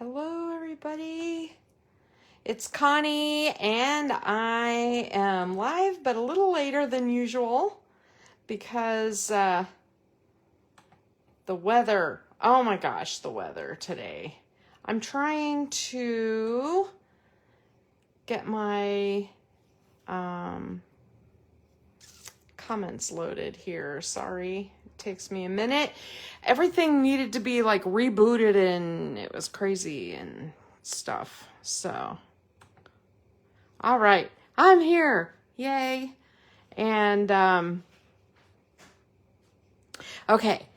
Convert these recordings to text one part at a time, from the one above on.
Hello, everybody. It's Connie, and I am live, but a little later than usual because the weather. Oh my gosh, the weather today. I'm trying to get my comments loaded here. Sorry, it takes me a minute. Everything needed to be like rebooted and it was crazy and stuff. So, all right, I'm here. Yay. And, okay.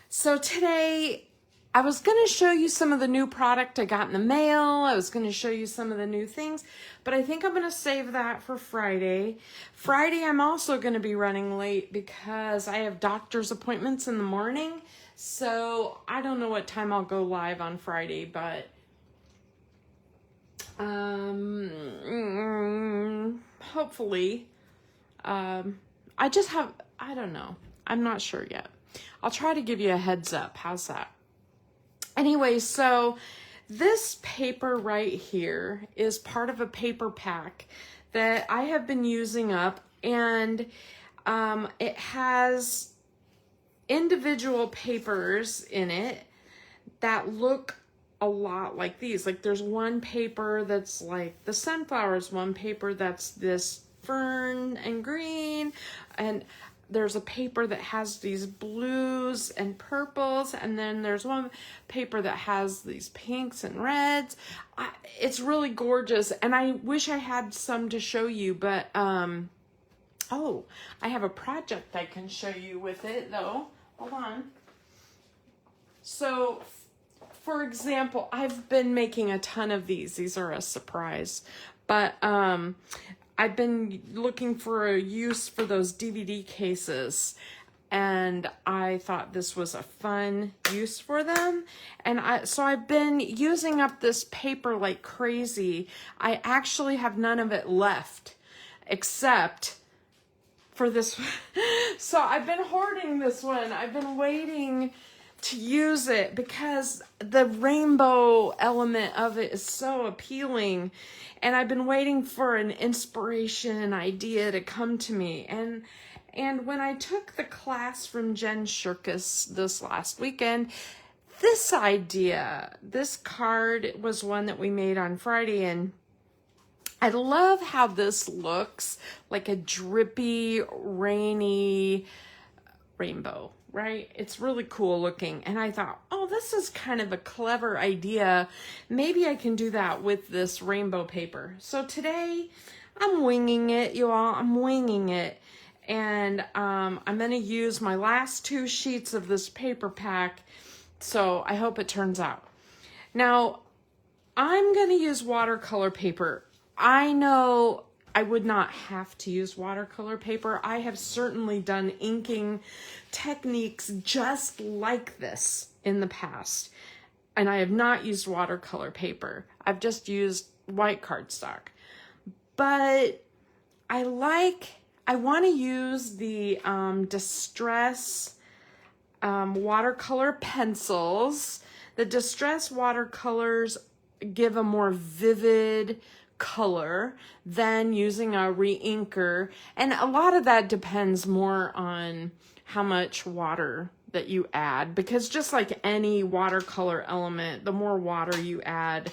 So today I was going to show you some of the new product I got in the mail. I was going to show you some of the new things, but I think I'm going to save that for Friday. Friday, I'm also going to be running late because I have doctor's appointments in the morning. So I don't know what time I'll go live on Friday, but hopefully, I don't know. I'm not sure yet. I'll try to give you a heads up. How's that? Anyway, so this paper right here is part of a paper pack that I have been using up, and it has individual papers in it that look a lot like these. Like there's one paper that's like the sunflowers, one paper that's this fern and green, and there's a paper that has these blues and purples, and then there's one paper that has these pinks and reds. It's really gorgeous, and I wish I had some to show you, but oh, I have a project I can show you with it though. Hold on. So, for example, I've been making a ton of these. These are a surprise, but I've been looking for a use for those DVD cases, and I thought this was a fun use for them. And so I've been using up this paper like crazy. I actually have none of it left except for this. So I've been hoarding this one. I've been waiting to use it because the rainbow element of it is so appealing, and I've been waiting for an inspiration and idea to come to me. And when I took the class from Jenn Shurkus this last weekend, this idea, this card was one that we made on Friday, and I love how this looks like a drippy, rainy rainbow, right? It's really cool looking. And I thought, oh, this is kind of a clever idea. Maybe I can do that with this rainbow paper. So today I'm winging it, you all. I'm winging it. And I'm going to use my last 2 sheets of this paper pack. So I hope it turns out. Now, I'm going to use watercolor paper. I know I would not have to use watercolor paper. I have certainly done inking techniques just like this in the past, and I have not used watercolor paper. I've just used white cardstock. But I want to use the Distress watercolor pencils. The Distress watercolors give a more vivid color than using a re-inker, and a lot of that depends more on how much water that you add, because just like any watercolor element, the more water you add,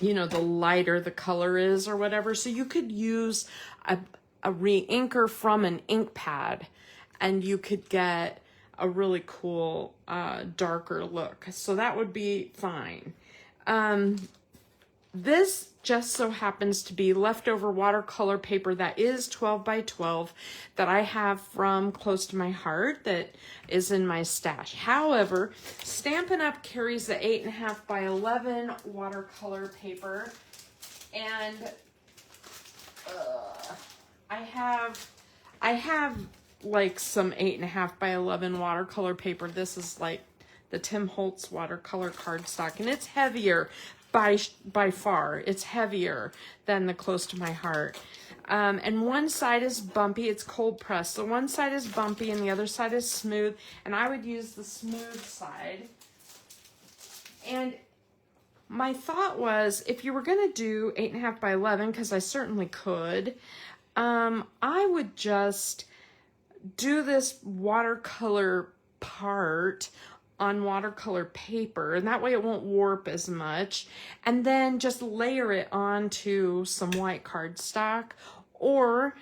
you know, the lighter the color is or whatever. So you could use a re-inker from an ink pad, and you could get a really cool darker look. So that would be fine. This just so happens to be leftover watercolor paper that is 12 by 12 that I have from Close to My Heart that is in my stash. However, Stampin' Up! Carries the 8.5 by 11 watercolor paper, and I have like some 8.5 by 11 watercolor paper. This is like the Tim Holtz watercolor cardstock, and it's heavier. By far, it's heavier than the Close to My Heart. And one side is bumpy, it's cold pressed. So one side is bumpy and the other side is smooth. And I would use the smooth side. And my thought was, if you were going to do 8.5 by 11, because I certainly could, I would just do this watercolor part on watercolor paper, and that way it won't warp as much, and then just layer it onto some white cardstock, or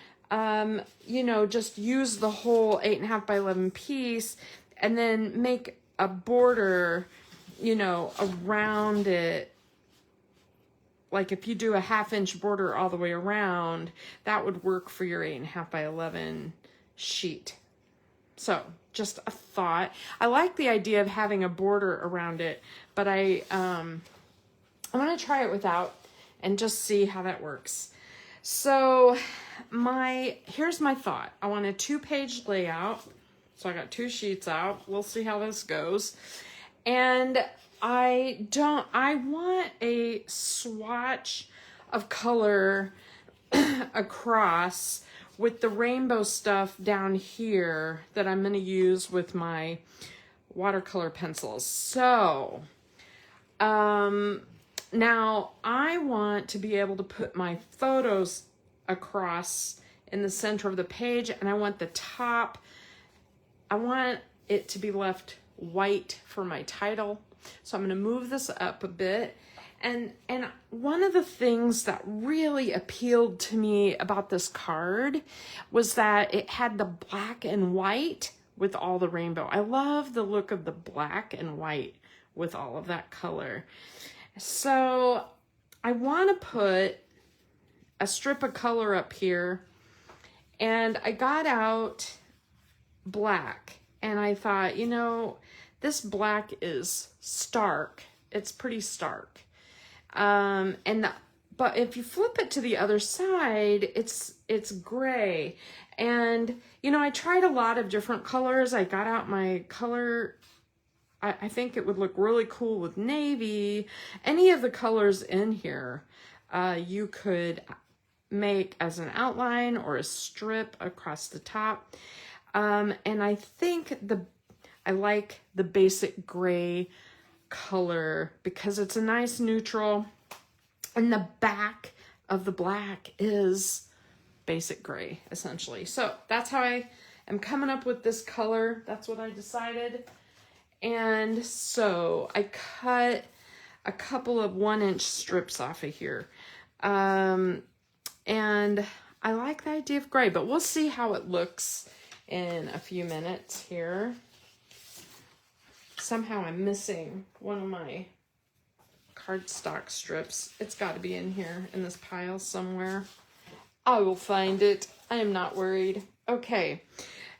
you know, just use the whole 8.5 by 11 piece and then make a border, you know, around it. Like if you do a 1/2 inch border all the way around, that would work for your 8.5 by 11 sheet. So just a thought. I like the idea of having a border around it, but I want to try it without and just see how that works. So here's my thought. I want a 2-page layout. So I got 2 sheets out. We'll see how this goes. And I want a swatch of color across with the rainbow stuff down here that I'm going to use with my watercolor pencils. So, now I want to be able to put my photos across in the center of the page, and I want the top, I want it to be left white for my title. So I'm going to move this up a bit. And one of the things that really appealed to me about this card was that it had the black and white with all the rainbow. I love the look of the black and white with all of that color. So I want to put a strip of color up here, and I got out black, and I thought, you know, this black is stark. It's pretty stark. But if you flip it to the other side, it's gray. And, you know, I tried a lot of different colors. I got out my color. I think it would look really cool with navy. Any of the colors in here, you could make as an outline or a strip across the top. And I think I like the basic gray color because it's a nice neutral, and the back of the black is basic gray essentially. So that's how I am coming up with this color. That's what I decided. And so I cut a couple of 1-inch strips off of here. And I like the idea of gray, but we'll see how it looks in a few minutes here. Somehow I'm missing one of my cardstock strips. It's got to be in here in this pile somewhere. I will find it. I am not worried. Okay.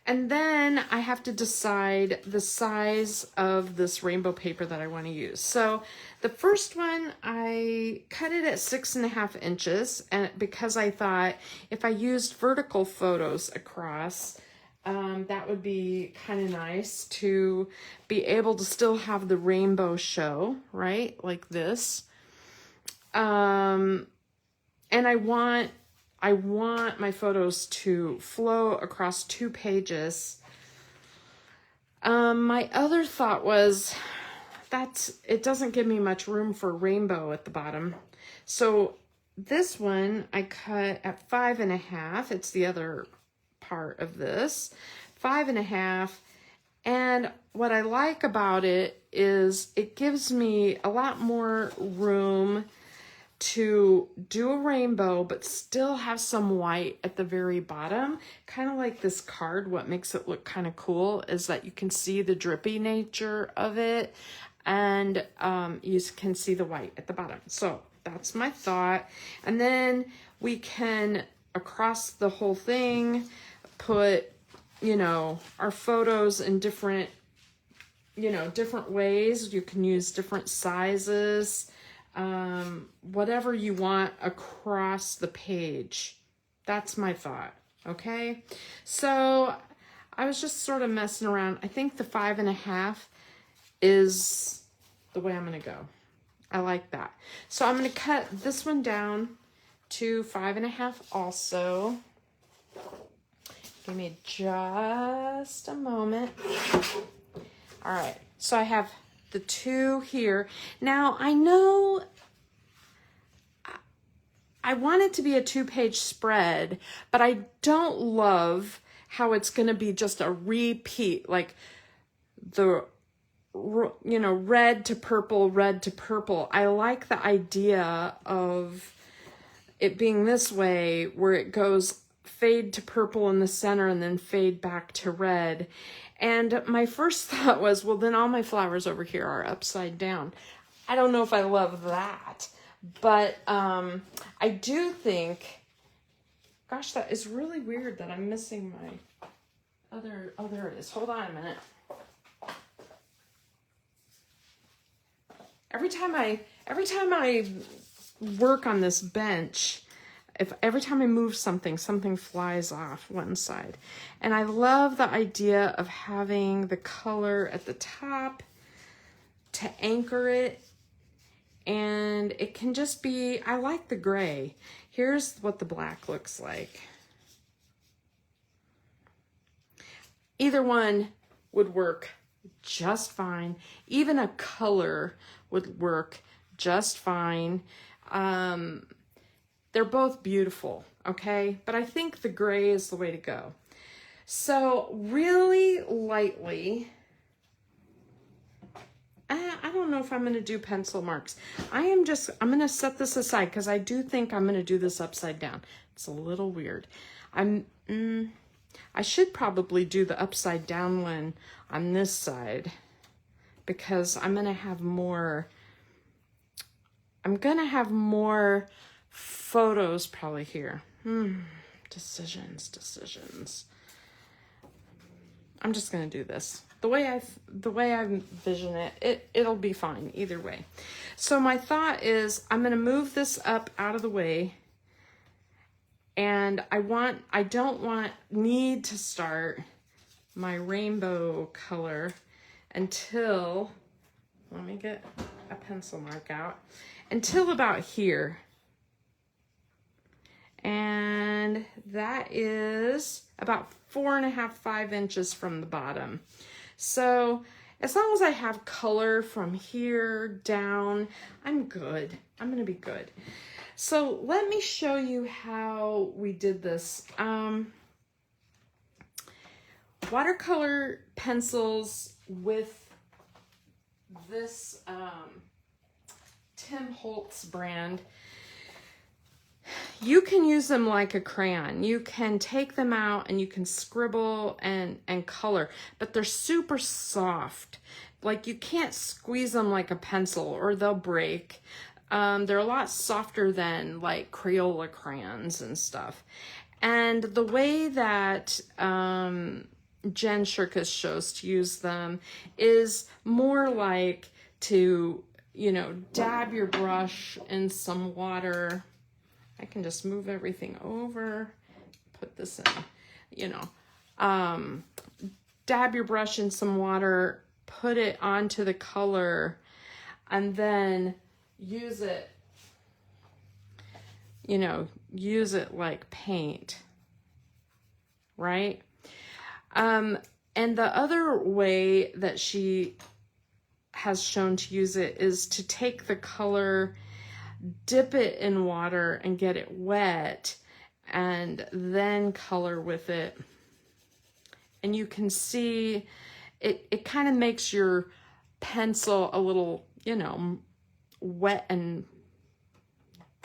And then I have to decide the size of this rainbow paper that I want to use. So the first one, I cut it at 6.5 inches, and because I thought if I used vertical photos across, that would be kind of nice to be able to still have the rainbow show, right? Like this. And I want my photos to flow across 2 pages. My other thought was it doesn't give me much room for rainbow at the bottom. So this one I cut at 5.5. It's the other part of this, 5.5. And what I like about it is it gives me a lot more room to do a rainbow, but still have some white at the very bottom. Kind of like this card, what makes it look kind of cool is that you can see the drippy nature of it, and you can see the white at the bottom. So that's my thought. And then we can, across the whole thing, put, you know, our photos in different, you know, different ways. You can use different sizes, whatever you want across the page. That's my thought. Okay. So I was just sort of messing around. I think the 5.5 is the way I'm going to go. I like that. So I'm going to cut this one down to 5.5 also. Give me just a moment. All right, so I have the two here. Now, I know I want it to be a 2-page spread, but I don't love how it's going to be just a repeat, like the, you know, red to purple, red to purple. I like the idea of it being this way, where it goes fade to purple in the center and then fade back to red. And my first thought was, well, then all my flowers over here are upside down. I don't know if I love that, but I do think, gosh, that is really weird that I'm missing my other, oh, there it is. Hold on a minute. Every time I work on this bench, every time I move something, something flies off one side. And I love the idea of having the color at the top to anchor it. And it can just be, I like the gray. Here's what the black looks like. Either one would work just fine. Even a color would work just fine. They're both beautiful, okay? But I think the gray is the way to go. So really lightly, I don't know if I'm gonna do pencil marks. I'm gonna set this aside because I do think I'm gonna do this upside down. It's a little weird. I should probably do the upside down one on this side because I'm gonna have more photos probably here. Decisions. I'm just gonna do this. The way I envision it, it'll be fine either way. So my thought is I'm gonna move this up out of the way, and I don't need to start my rainbow color until, let me get a pencil mark out, until about here. And that is about 4.5, 5 inches from the bottom. So as long as I have color from here down, I'm good. I'm gonna be good. So let me show you how we did this. Watercolor pencils with this Tim Holtz brand. You can use them like a crayon. You can take them out and you can scribble and color, but they're super soft. Like you can't squeeze them like a pencil or they'll break. They're a lot softer than like Crayola crayons and stuff. And the way that Jenn Shurkus shows to use them is more like to, you know, dab your brush in some water. I can just move everything over, put this in, you know, dab your brush in some water, put it onto the color, and then use it, you know, use it like paint, right? And the other way that she has shown to use it is to take the color, dip it in water and get it wet, and then color with it. And you can see it kind of makes your pencil a little, you know, wet and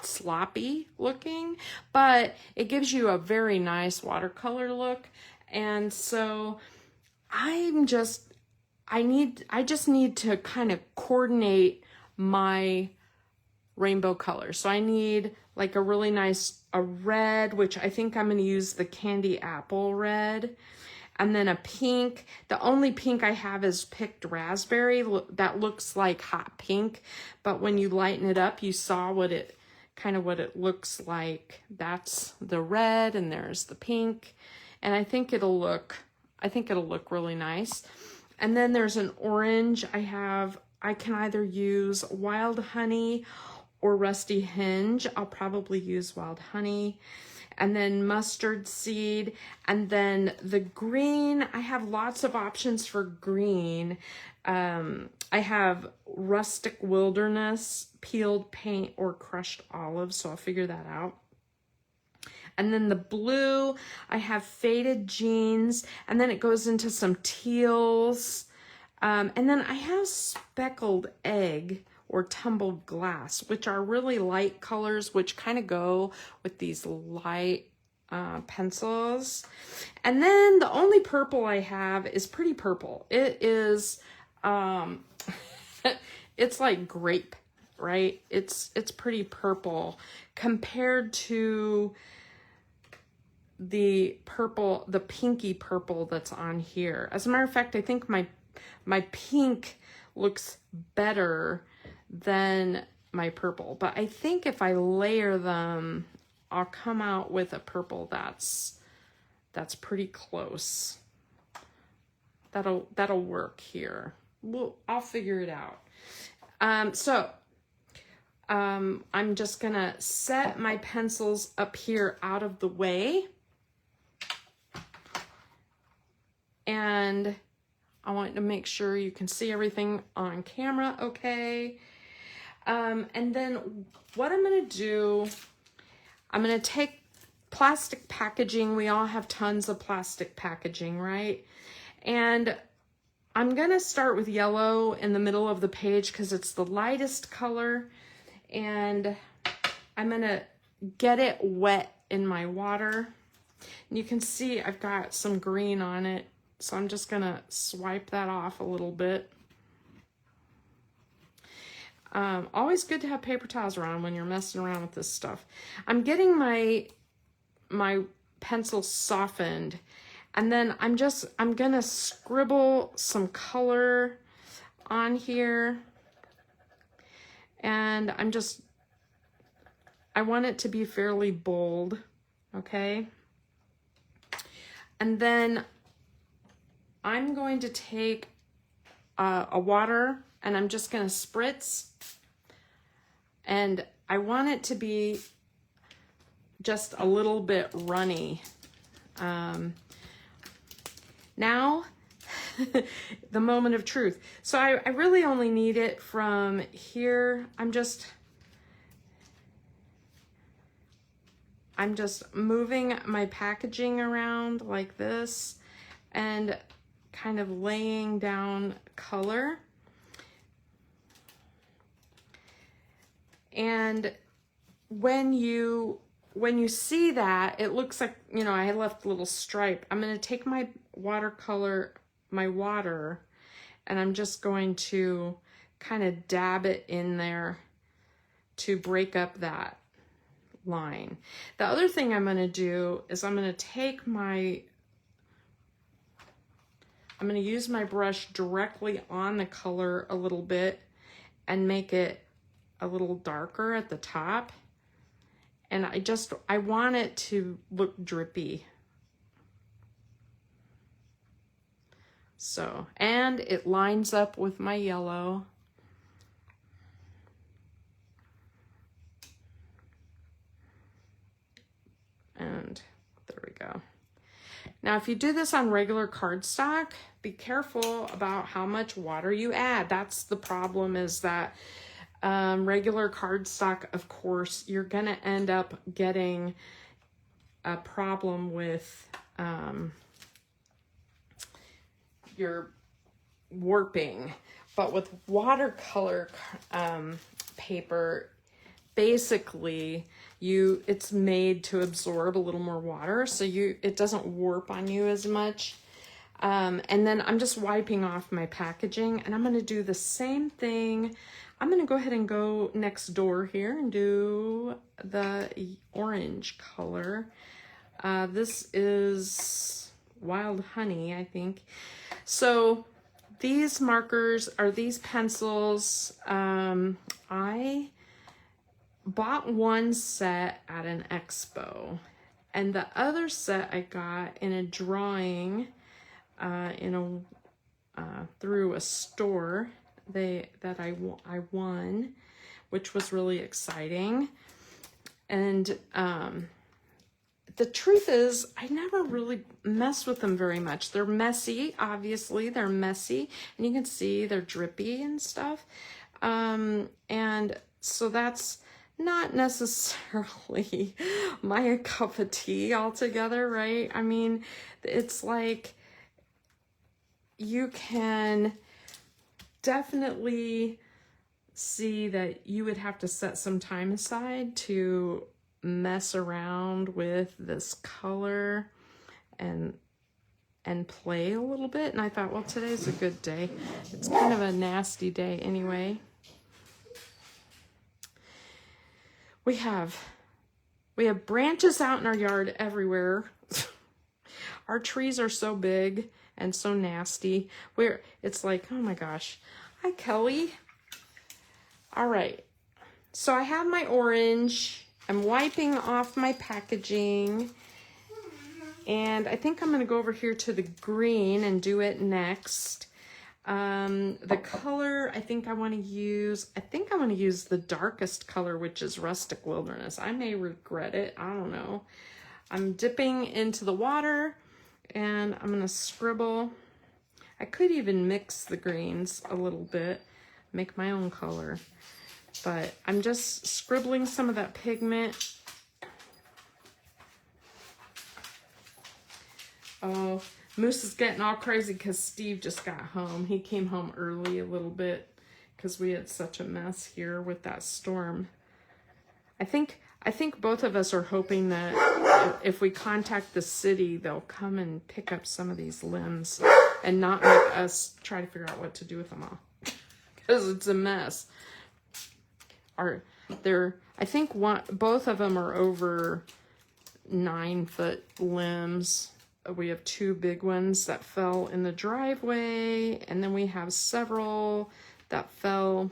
sloppy looking, but it gives you a very nice watercolor look. And so I just need to kind of coordinate my rainbow colors. So I need like a really nice, a red, which I think I'm going to use the candy apple red, and then a pink. The only pink I have is picked raspberry. That looks like hot pink, but when you lighten it up, you saw what it looks like. That's the red, and there's the pink, and I think it'll look really nice. And then there's an orange. I can either use Wild Honey or Rusty Hinge. I'll probably use Wild Honey. And then mustard seed. And then the green, I have lots of options for green. I have rustic wilderness, peeled paint, or crushed olive, so I'll figure that out. And then the blue, I have faded jeans, and then it goes into some teals. And then I have speckled egg or tumbled glass, which are really light colors, which kind of go with these light pencils. And then the only purple I have is pretty purple. It is, it's like grape, right? It's pretty purple compared to the purple, the pinky purple that's on here. As a matter of fact, I think my pink looks better than my purple, but I think if I layer them, I'll come out with a purple that's pretty close. That'll work here. I'll figure it out. I'm just gonna set my pencils up here out of the way, and I want to make sure you can see everything on camera okay. And then what I'm going to do, I'm going to take plastic packaging. We all have tons of plastic packaging, right? And I'm going to start with yellow in the middle of the page because it's the lightest color. And I'm going to get it wet in my water. And you can see I've got some green on it. So I'm just going to swipe that off a little bit. Always good to have paper towels around when you're messing around with this stuff. I'm getting my pencil softened, and then I'm going to scribble some color on here. And I want it to be fairly bold, okay? And then I'm going to take a water, and I'm just going to spritz, and I want it to be just a little bit runny. Now, the moment of truth. So I really only need it from here. I'm just moving my packaging around like this and kind of laying down color. And when you see that, it looks like, you know, I left a little stripe. I'm going to take my watercolor, my water, and I'm just going to kind of dab it in there to break up that line. The other thing I'm going to do is I'm going to use my brush directly on the color a little bit and make it a little darker at the top. And I want it to look drippy. So, and it lines up with my yellow. And there we go. Now, if you do this on regular cardstock, be careful about how much water you add. That's the problem, is that regular cardstock, of course, you're going to end up getting a problem with your warping. But with watercolor paper, basically it's made to absorb a little more water, so it doesn't warp on you as much. And then I'm just wiping off my packaging, and I'm going to do the same thing. I'm going to go ahead and go next door here and do the orange color. This is Wild Honey, I think. So these markers are these pencils. I bought one set at an expo, and the other set I got in a drawing through a store that I won, which was really exciting. And the truth is, I never really mess with them very much. They're messy, obviously. They're messy. And you can see they're drippy and stuff. And so that's not necessarily my cup of tea altogether, right? I mean, it's like you can definitely see that you would have to set some time aside to mess around with this color and play a little bit. And I thought, well, today's a good day. It's kind of a nasty day anyway. We have branches out in our yard everywhere. Our trees are so big and so nasty. It's like, oh my gosh. Hi, Kelly. All right. So I have my orange. I'm wiping off my packaging. And I think I'm going to go over here to the green and do it next. The color I think I want to use the darkest color, which is Rustic Wilderness. I may regret it. I don't know. I'm dipping into the water and I'm going to scribble. I could even mix the greens a little bit, make my own color. But I'm just scribbling some of that pigment. Oh, Moose is getting all crazy because Steve just got home. He came home early a little bit because we had such a mess here with that storm. I think both of us are hoping that if we contact the city, they'll come and pick up some of these limbs and not make us try to figure out what to do with them all because it's a mess. I think both of them are over 9-foot limbs. We have 2 big ones that fell in the driveway, and then we have several that fell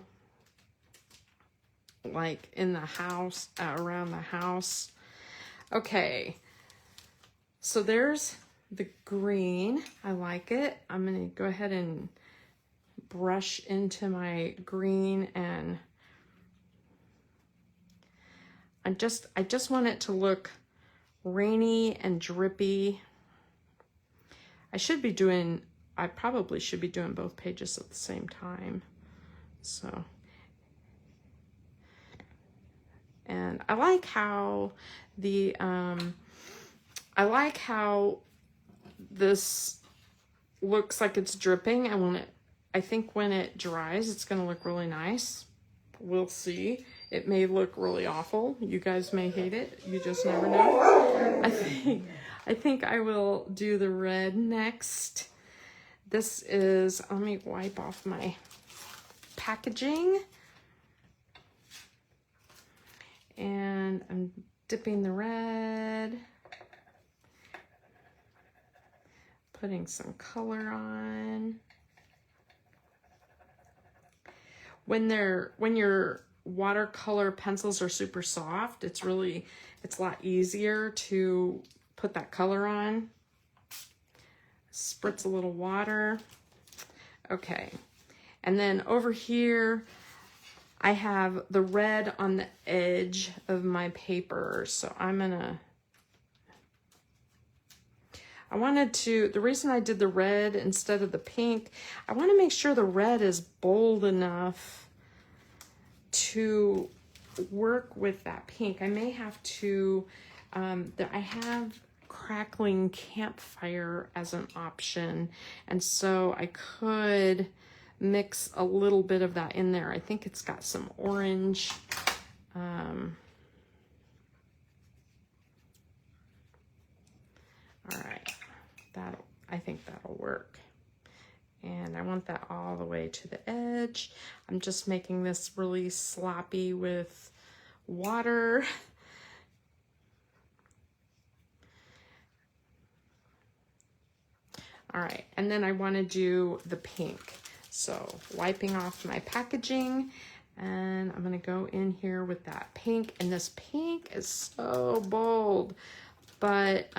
like in the house, around the house. Okay, so there's the green. I like it. I'm gonna go ahead and brush into my green, and I just want it to look rainy and drippy. I probably should be doing both pages at the same time. So, and I like how this looks like it's dripping, and I think when it dries, it's gonna look really nice. We'll see. It may look really awful. You guys may hate it. You just never know. I think I will do the red next. This is, let me wipe off my packaging. And I'm dipping the red. Putting some color on. When your watercolor pencils are super soft, it's a lot easier to put that color on. Spritz a little water. Okay. And then over here, I have the red on the edge of my paper. So the reason I did the red instead of the pink, I want to make sure the red is bold enough to work with that pink. I may have to, I have crackling campfire as an option, and so I could mix a little bit of that in there. I think it's got some orange. All right, I think that'll work. And I want that all the way to the edge. I'm just making this really sloppy with water. All right, and then I want to do the pink. So wiping off my packaging, and I'm going to go in here with that pink. And this pink is so bold, but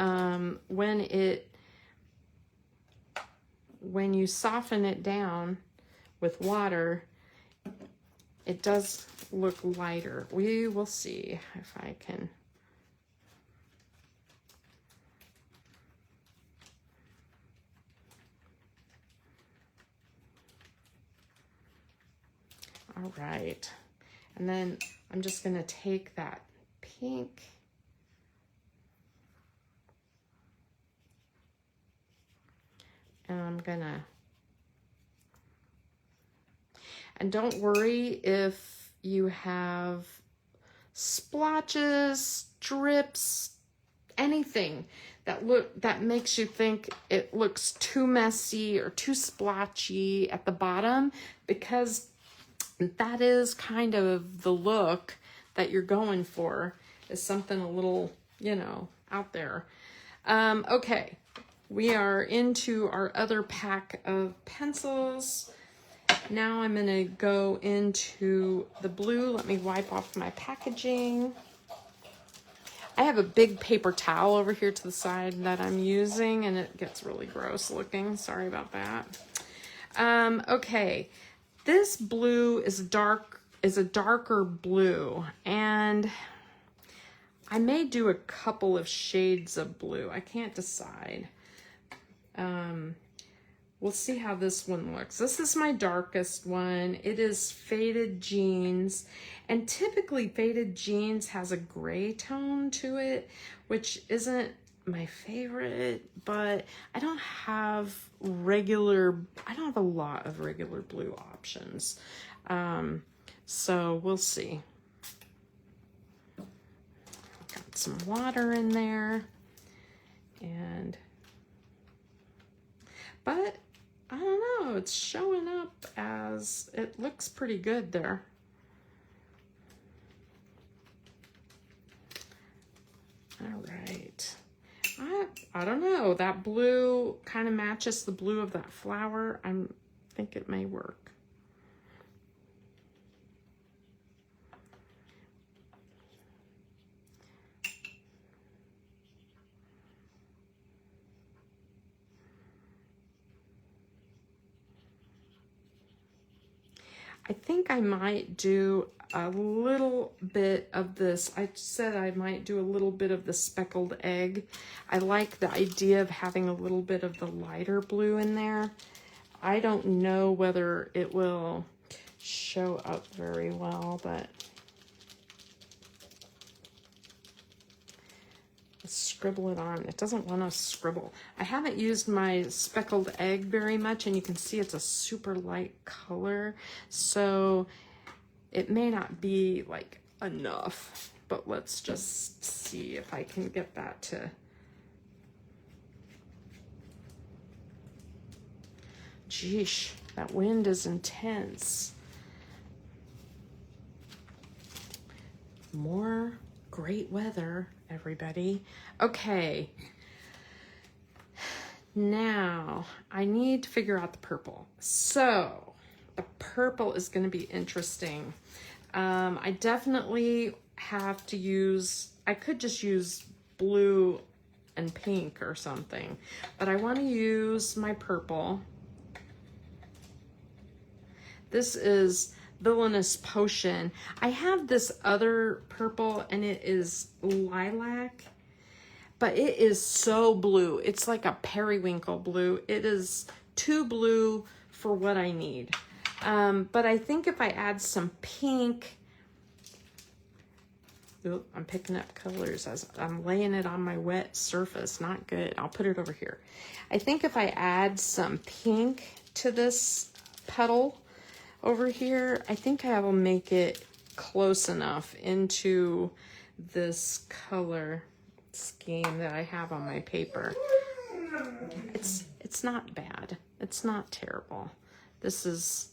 when you soften it down with water, it does look lighter. We will see if I can. All right. And then I'm just gonna take that pink and I'm gonna, and don't worry if you have splotches, drips, anything that makes you think it looks too messy or too splotchy at the bottom, because that is kind of the look that you're going for, is something a little, you know, out there. Okay, we are into our other pack of pencils. Now I'm gonna go into the blue. Let me wipe off my packaging. I have a big paper towel over here to the side that I'm using, and it gets really gross looking. Sorry about that. Okay, this blue is a darker blue, and I may do a couple of shades of blue. I can't decide. We'll see how this one looks. This is my darkest one. It is Faded Jeans, and typically Faded Jeans has a gray tone to it, which isn't my favorite, but I don't have a lot of regular blue options. So we'll see. Got some water in there, but I don't know, it's showing up as, it looks pretty good there. All right. I don't know, that blue kind of matches the blue of that flower. I think it may work. I think I might do a little bit of this. I said I might do a little bit of the speckled egg. I like the idea of having a little bit of the lighter blue in there. I don't know whether it will show up very well, but let's scribble it on. It doesn't want to scribble. I haven't used my speckled egg very much, and you can see it's a super light color, so it may not be like enough, but let's just see if I can get that to. Geesh, that wind is intense. More great weather, everybody. Okay. Now, I need to figure out the purple. So, the purple is going to be interesting. I definitely have to use, I could just use blue and pink or something, but I want to use my purple. This is Villainous Potion. I have this other purple, and it is lilac, but it is so blue. It's like a periwinkle blue. It is too blue for what I need. But I think if I add some pink, ooh, I'm picking up colors as I'm laying it on my wet surface. Not good. I'll put it over here. I think if I add some pink to this petal over here, I think I will make it close enough into this color scheme that I have on my paper. It's not bad. It's not terrible. This is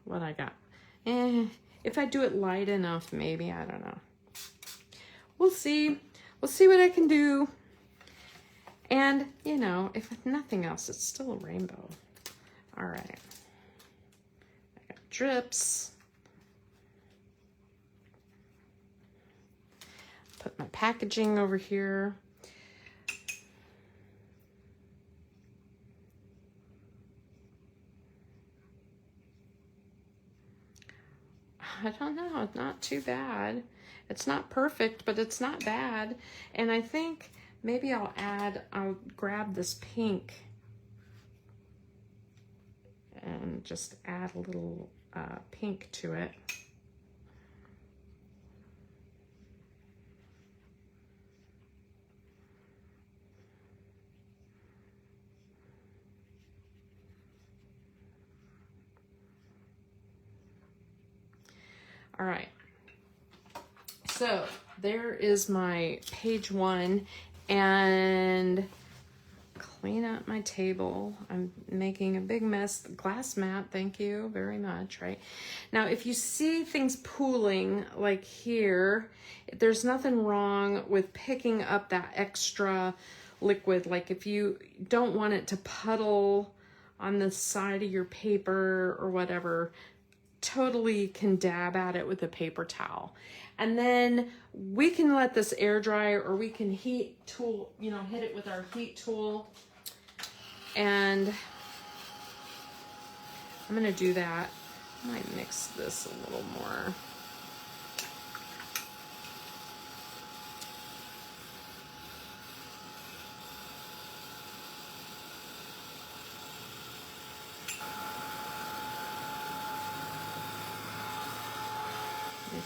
what I got. If I do it light enough, maybe, I don't know. We'll see. We'll see what I can do. And, you know, if nothing else, it's still a rainbow. All right. I got drips. Put my packaging over here. I don't know, not too bad. It's not perfect, but it's not bad. And I think maybe I'll grab this pink and just add a little pink to it. All right, so there is my page 1, and clean up my table. I'm making a big mess. The glass mat, thank you very much, right? Now, if you see things pooling like here, there's nothing wrong with picking up that extra liquid. Like if you don't want it to puddle on the side of your paper or whatever, totally can dab at it with a paper towel. And then we can let this air dry, or we can heat tool, you know, hit it with our heat tool. And I'm gonna do that. I might mix this a little more.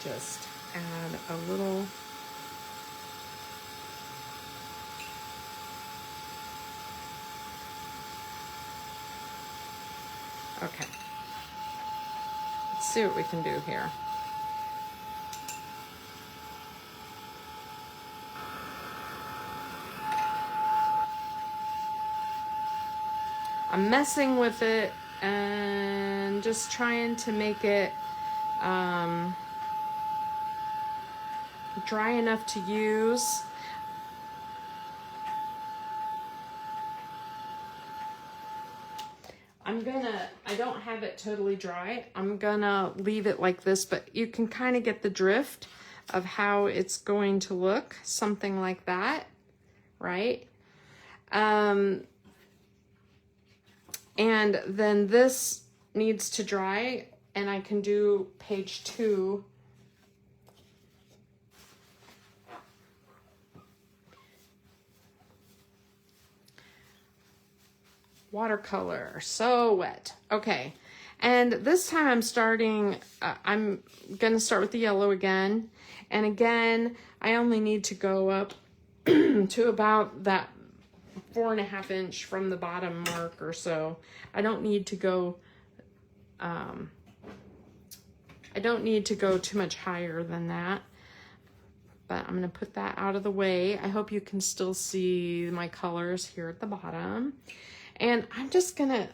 Just add a little. Okay. Let's see what we can do here. I'm messing with it and just trying to make it dry enough to use. I don't have it totally dry. I'm gonna leave it like this, but you can kind of get the drift of how it's going to look, something like that, right? And then this needs to dry, and I can do page 2. Watercolor, so wet. Okay, and this time I'm starting, I'm gonna start with the yellow again. And again, I only need to go up to about that 4.5 inch from the bottom mark or so. I don't need to go, I don't need to go too much higher than that. But I'm gonna put that out of the way. I hope you can still see my colors here at the bottom. And I'm just gonna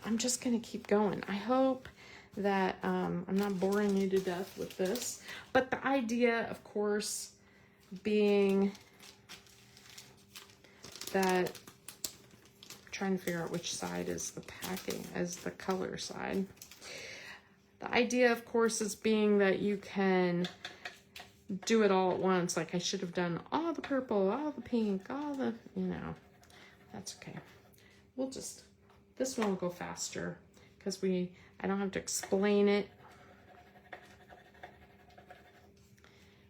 keep going. I hope that I'm not boring you to death with this. But the idea, of course, being that I'm trying to figure out which side is the packing, as the color side. The idea, of course, is being that you can do it all at once. Like I should have done all the purple, all the pink, all the, you know, that's okay. We'll just, this one will go faster because I don't have to explain it.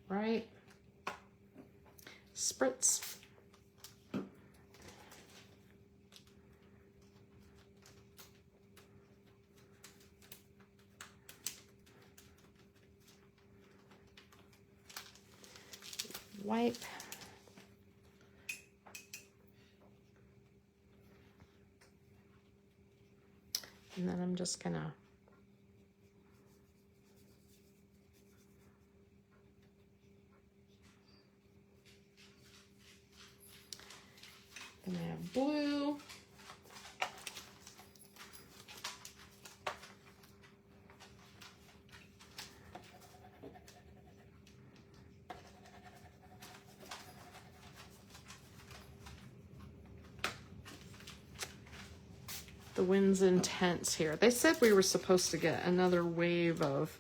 Right? Spritz. Wipe. And then I'm just gonna have blue. The wind's intense here. They said we were supposed to get another wave of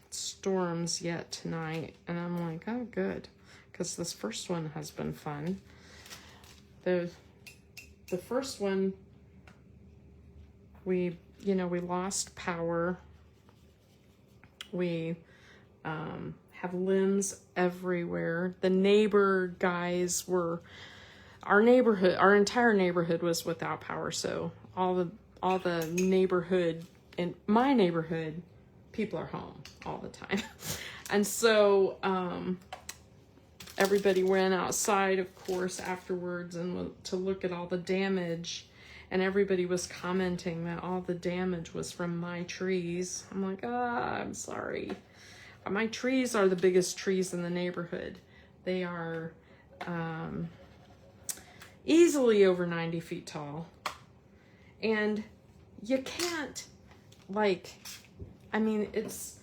storms yet tonight, and I'm like, oh good, because this first one has been fun. The first one, we lost power. We have limbs everywhere. The neighbor guys were, our entire neighborhood was without power, so all the neighborhood in my neighborhood, people are home all the time. And so everybody went outside, of course, afterwards and to look at all the damage. And everybody was commenting that all the damage was from my trees. I'm like, I'm sorry. My trees are the biggest trees in the neighborhood. They are easily over 90 feet tall. And you can't, like, I mean, it's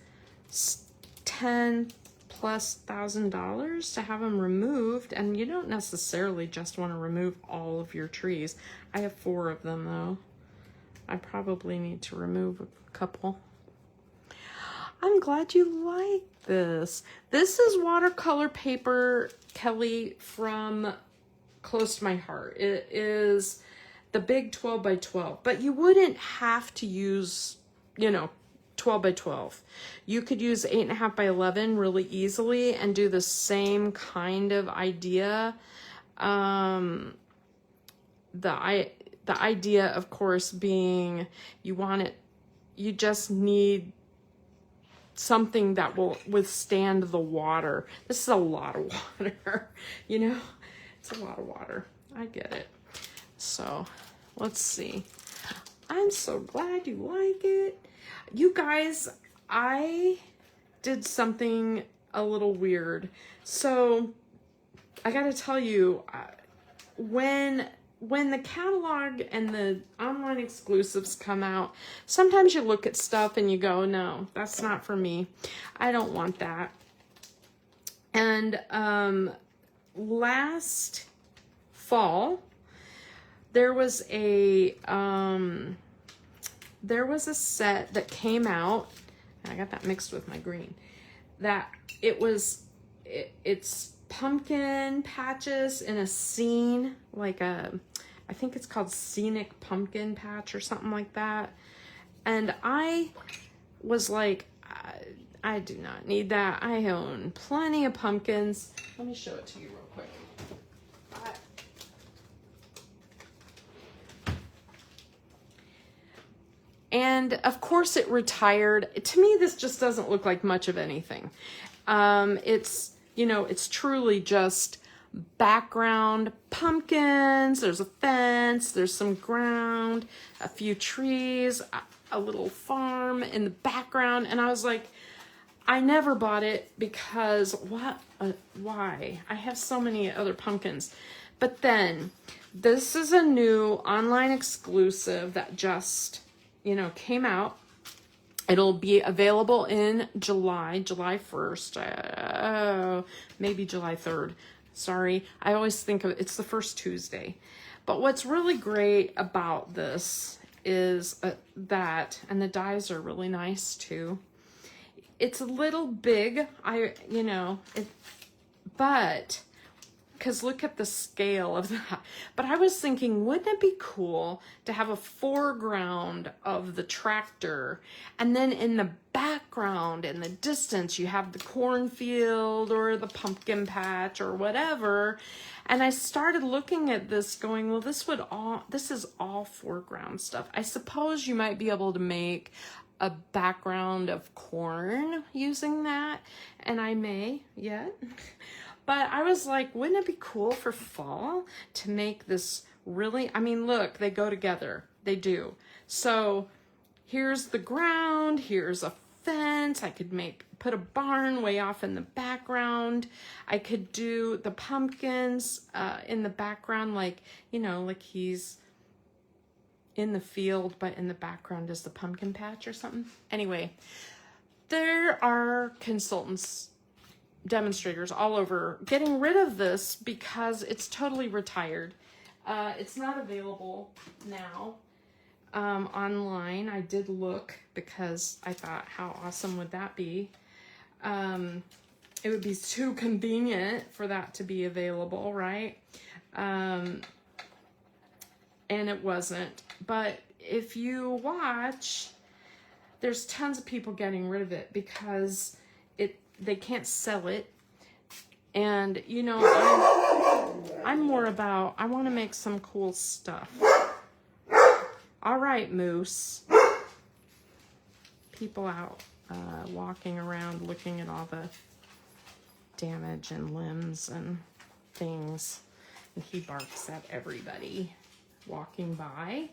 $10,000+ to have them removed, and you don't necessarily just want to remove all of your trees. I have 4 of them, though. I probably need to remove a couple. I'm glad you like this. This is watercolor paper, Kelly, from Close to My Heart. It is the big 12 by 12, but you wouldn't have to use, 12 by 12. You could use 8.5 by 11 really easily and do the same kind of idea. The idea, of course, being you just need something that will withstand the water. This is a lot of water, it's a lot of water. I get it. So let's see. I'm so glad you like it. You guys, I did something a little weird. So I gotta tell you, when the catalog and the online exclusives come out, sometimes you look at stuff and you go, no, that's not for me. I don't want that. And last fall, there was a set that came out, and I got that mixed with my green, that it's pumpkin patches in a scene, like I think it's called Scenic Pumpkin Patch or something like that. And I was like, I do not need that. I own plenty of pumpkins. Let me show it to you real quick. And of course it retired. To me, this just doesn't look like much of anything. It's truly just background pumpkins. There's a fence, there's some ground, a few trees, a little farm in the background. And I was like, I never bought it because why? I have so many other pumpkins. But then this is a new online exclusive that just came out. It'll be available in July 1st, maybe July 3rd. Sorry, I always think of it's the first Tuesday. But what's really great about this is that, and the dies are really nice too. It's a little big, but because look at the scale of that. But I was thinking, wouldn't it be cool to have a foreground of the tractor, and then in the background, in the distance, you have the cornfield or the pumpkin patch or whatever. And I started looking at this going, well, this is all foreground stuff. I suppose you might be able to make a background of corn using that, and I may yet. But I was like, wouldn't it be cool for fall to make this really, look, they go together. They do. So here's the ground, here's a fence. I could put a barn way off in the background. I could do the pumpkins in the background, like he's in the field, but in the background is the pumpkin patch or something. Anyway, there are demonstrators all over getting rid of this because it's totally retired. It's not available now online. I did look because I thought, how awesome would that be? It would be too convenient for that to be available, right? And it wasn't. But if you watch, there's tons of people getting rid of it because they can't sell it. And I'm more about, I want to make some cool stuff. All right, Moose. people out walking around looking at all the damage and limbs and things. And he barks at everybody walking by.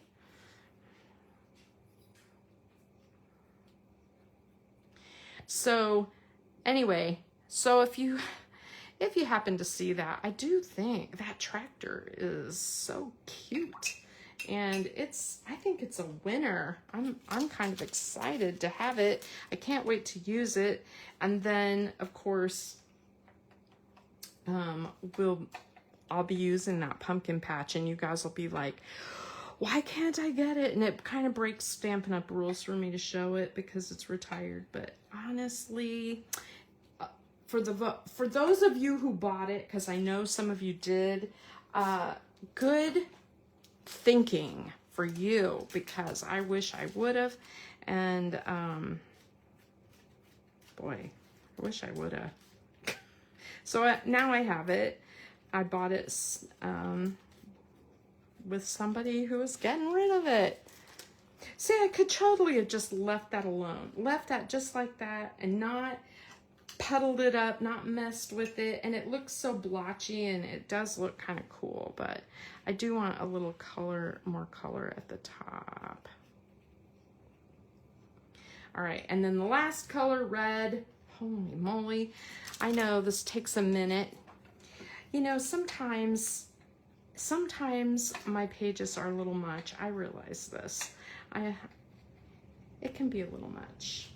So anyway, so if you happen to see that, I do think that tractor is so cute. And I think it's a winner. I'm kind of excited to have it. I can't wait to use it. And then of course, I'll be using that pumpkin patch, and you guys will be like, why can't I get it? And it kind of breaks Stampin' Up! Rules for me to show it because it's retired. But honestly, for those of you who bought it, because I know some of you did, good thinking for you, because I wish I would have. And boy, I wish I would have. So now I have it. I bought it with somebody who was getting rid of it. See, I could totally have just left that alone. Left that just like that and not puddled it up, not messed with it. And it looks so blotchy, and it does look kind of cool, but I do want a little color, more color at the top. All right, and then the last color, red. Holy moly. I know this takes a minute. You know, sometimes my pages are a little much. I realize this. It can be a little much.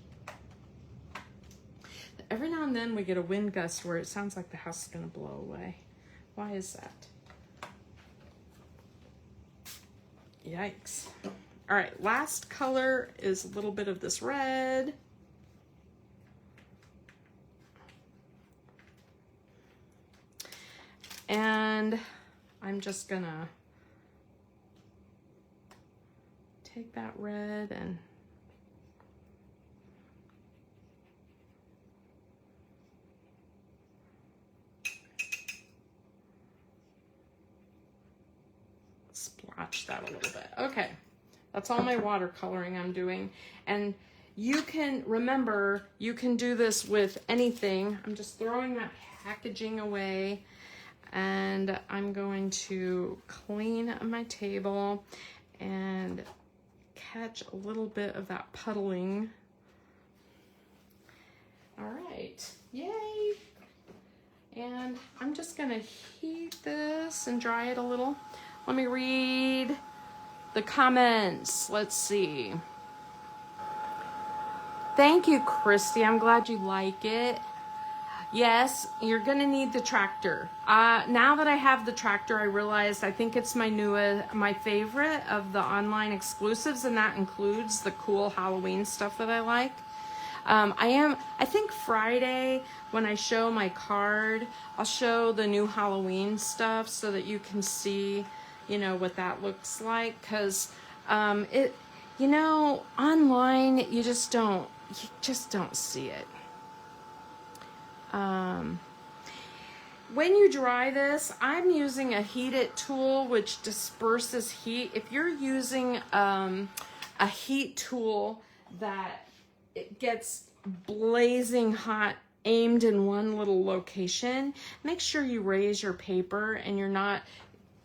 Every now and then we get a wind gust where it sounds like the house is going to blow away. Why is that? Yikes. All right, last color is a little bit of this red. And I'm just gonna take that red and splotch that a little bit. Okay, that's all my watercoloring I'm doing. And you can, remember, you can do this with anything. I'm just throwing that packaging away. And I'm going to clean my table and catch a little bit of that puddling. All right, yay. And I'm just gonna heat this and dry it a little. Let me read the comments. Let's see. Thank you, Christy. I'm glad you like it. Yes, you're gonna need the tractor. Now that I have the tractor, I realized I think it's my favorite of the online exclusives, and that includes the cool Halloween stuff that I like. I think Friday when I show my card, I'll show the new Halloween stuff so that you can see, you know, what that looks like. Cause, you know, online, you just don't see it. When you dry this, I'm using a heated tool which disperses heat. If you're using a heat tool that it gets blazing hot aimed in one little location, make sure you raise your paper and you're not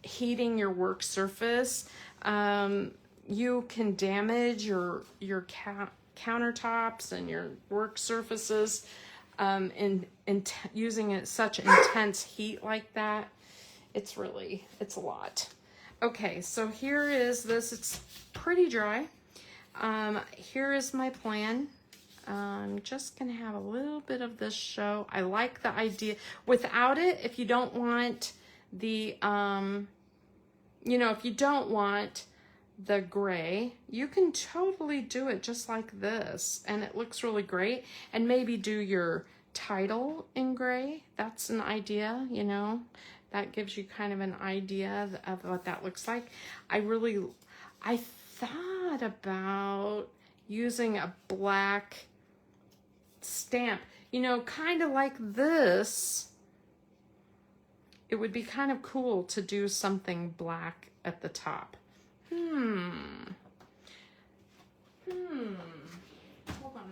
heating your work surface. You can damage your countertops and your work surfaces in using such intense heat like that. It's a lot. Okay, so here is this. It's pretty dry. Here is my plan. I'm just gonna have a little bit of this show. I like the idea. Without it, if you don't want the, you know, if you don't want the gray, you can totally do it just like this, and it looks really great. And maybe do your title in gray. That's an idea, you know, that gives you kind of an idea of what that looks like. I thought about using a black stamp, you know, kind of like this. It would be kind of cool to do something black at the top. Hold on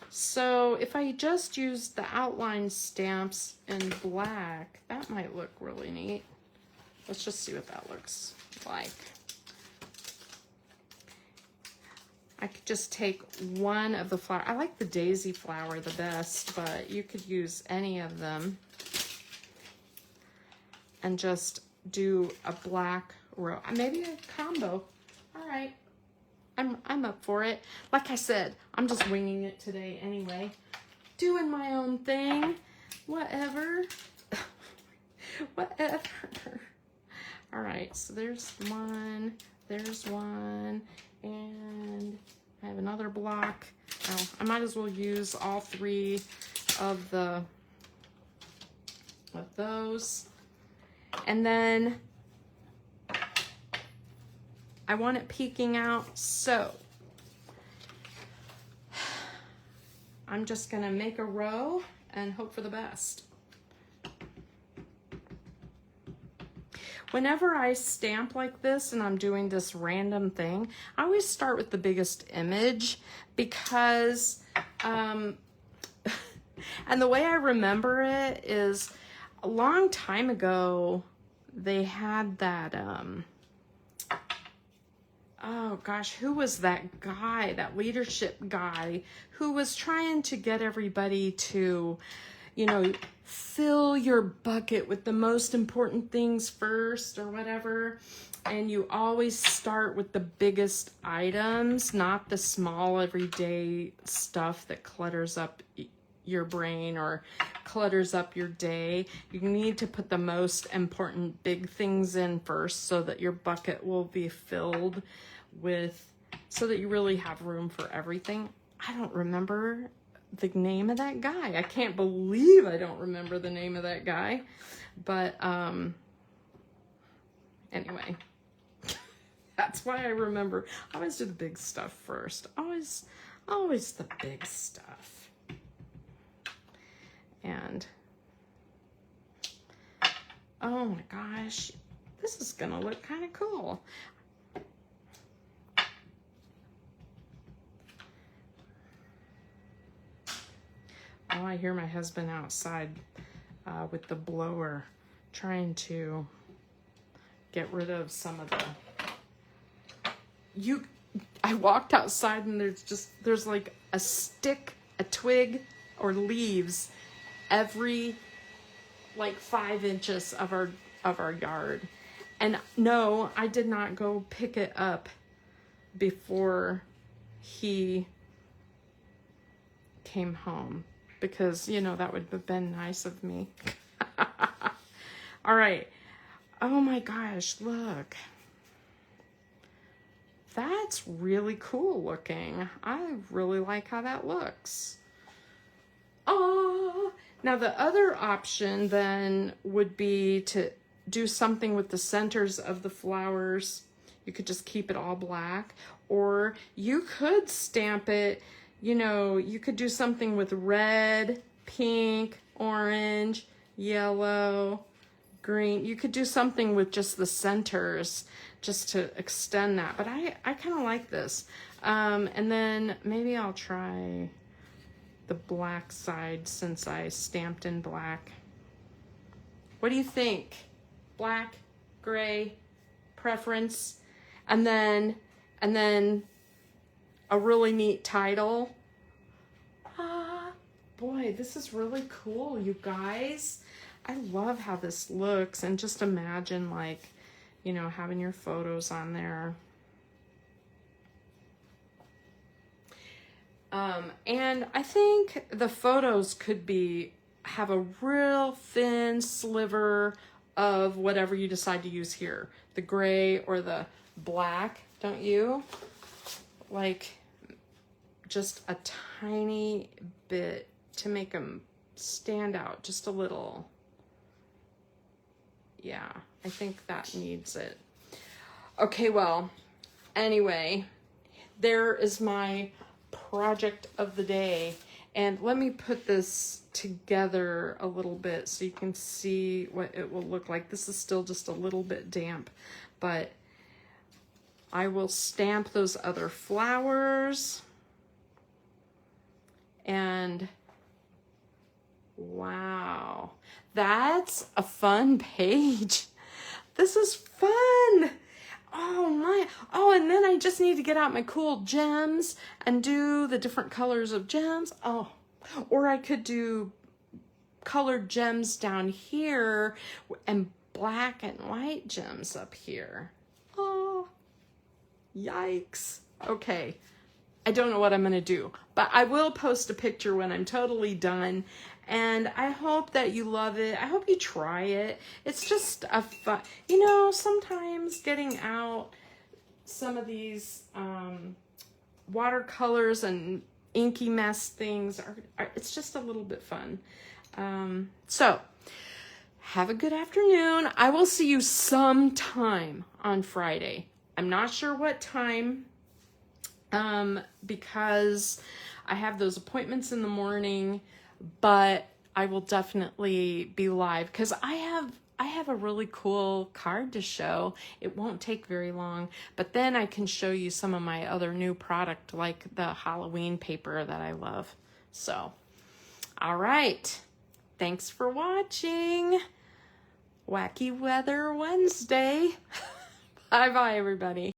So if I just use the outline stamps in black, that might look really neat. Let's just see what that looks like. I could just take one of the flower. I like the daisy flower the best, but you could use any of them. And just do a black row, maybe a combo. All right, I'm up for it. Like I said, I'm just winging it today anyway. Doing my own thing, whatever. Whatever. All right, so there's one, and I have another block. Oh, I might as well use all three of those. And then I want it peeking out, so I'm just gonna make a row and hope for the best. Whenever I stamp like this and I'm doing this random thing, I always start with the biggest image because, and the way I remember it is a long time ago, they had that, oh gosh, who was that guy, that leadership guy who was trying to get everybody to, you know, fill your bucket with the most important things first or whatever. And you always start with the biggest items, not the small everyday stuff that clutters up your brain or clutters up your day. You need to put the most important big things in first so that your bucket will be filled with, so that you really have room for everything. I don't remember the name of that guy. I can't believe I don't remember the name of that guy. But anyway, that's why I remember. I always do the big stuff first. Always the big stuff. And oh my gosh, this is gonna look kind of cool. Oh, I hear my husband outside with the blower trying to get rid of some of the... I walked outside and there's like a stick, a twig, or leaves every like 5 inches of our yard. And no, I did not go pick it up before he came home, because, you know, that would have been nice of me. All right. Oh my gosh, look. That's really cool looking. I really like how that looks. Oh, now the other option then would be to do something with the centers of the flowers. You could just keep it all black, or you could stamp it. You know, you could do something with red, pink, orange, yellow, green. You could do something with just the centers just to extend that. But I kind of like this. And then maybe I'll try the black side since I stamped in black. What do you think? Black, gray, preference, and then a really neat title. Boy, this is really cool, you guys. I love how this looks, and just imagine, like, you know, having your photos on there. And I think the photos could have a real thin sliver of whatever you decide to use here, the gray or the black, don't you? Like, just a tiny bit to make them stand out just a little. Yeah, I think that needs it. Okay, well, anyway, there is my project of the day. And let me put this together a little bit so you can see what it will look like. This is still just a little bit damp, but I will stamp those other flowers. And wow, that's a fun page. This is fun. Oh my, oh, and then I just need to get out my cool gems and do the different colors of gems. Oh, or I could do colored gems down here and black and white gems up here. Oh, yikes. Okay, I don't know what I'm gonna do, but I will post a picture when I'm totally done. And I hope that you love it. I hope you try it. It's just a fun, you know, sometimes getting out some of these watercolors and inky mess things it's just a little bit fun. So have a good afternoon. I will see you sometime on Friday. I'm not sure what time, because I have those appointments in the morning, but I will definitely be live because I have a really cool card to show. It won't take very long, but then I can show you some of my other new product, like the Halloween paper that I love. So, all right. Thanks for watching. Wacky Weather Wednesday. Bye-bye, everybody.